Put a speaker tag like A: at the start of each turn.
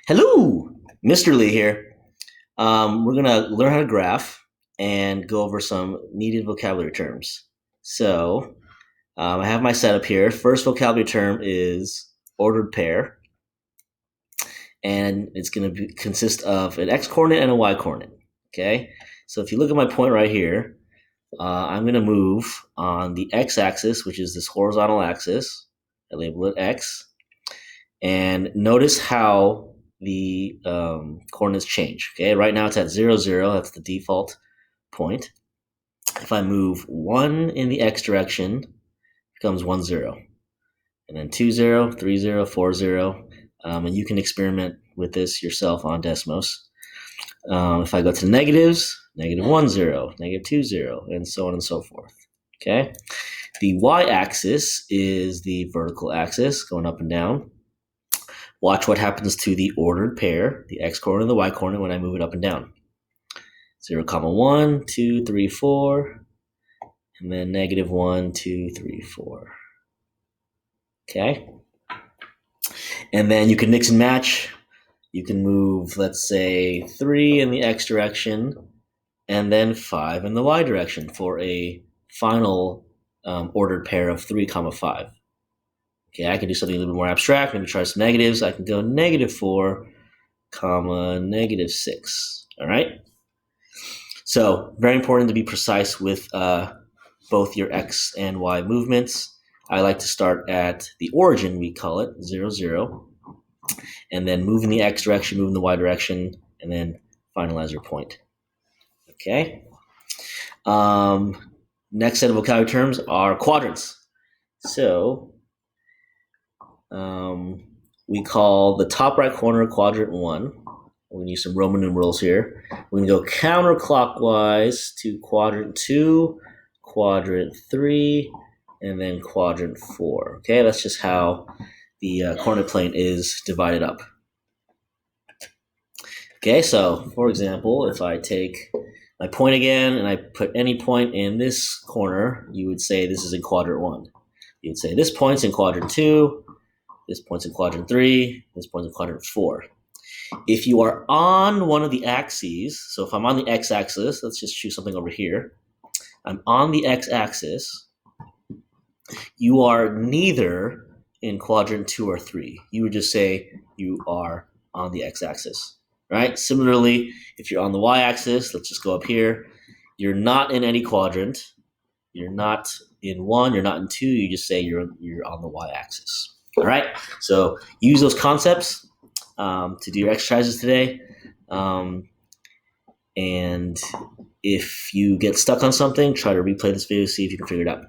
A: Hello, Mr. Lee here. We're going to learn how to graph and go over some needed vocabulary terms. So I have my setup here. First vocabulary term is ordered pair, and it's going to consist of an x coordinate and a y coordinate. Okay, so if you look at my point right here, I'm going to move on the x-axis, which is this horizontal axis. I label it x, and notice how the coordinates change. Okay, right now it's at 0, 0. That's the default point. If I move 1 in the x direction, it becomes 1, 0. And then 2, 0, 3, 0, 4, 0. And you can experiment with this yourself on Desmos. If I go to the negatives, negative 1, 0, negative 2, 0, and so on and so forth. Okay, the y-axis is the vertical axis going up and down. Watch what happens to the ordered pair, the x coordinate and the y coordinate, when I move it up and down. 0, 1, 2, 3, 4, and then negative 1, 2, 3, 4. Okay? And then you can mix and match. You can move, let's say, 3 in the x direction and then 5 in the y direction for a final ordered pair of 3, 5. Okay, I can do something a little bit more abstract. Maybe try some negatives. I can go negative 4, negative 6. All right? So very important to be precise with both your x and y movements. I like to start at the origin, we call it, 0, 0, and then move in the x direction, move in the y direction, and then finalize your point. Okay? Next set of vocabulary terms are quadrants. So we call the top right corner quadrant 1. We're going to use some Roman numerals here. We're going to go counterclockwise to quadrant 2, quadrant 3, and then quadrant 4. Okay, that's just how the coordinate plane is divided up. Okay, so for example, if I take my point again and I put any point in this corner, you would say this is in quadrant 1. You would say this point's in quadrant 2, this point's in quadrant 3, this point's in quadrant 4. If you are on one of the axes, so if I'm on the x-axis, let's just choose something over here. I'm on the x-axis. You are neither in quadrant 2 or 3. You would just say you are on the x-axis, right? Similarly, if you're on the y-axis, let's just go up here. You're not in any quadrant. You're not in 1. You're not in 2. You just say you're on the y-axis. All right, so use those concepts to do your exercises today. And if you get stuck on something, try to replay this video, see if you can figure it out.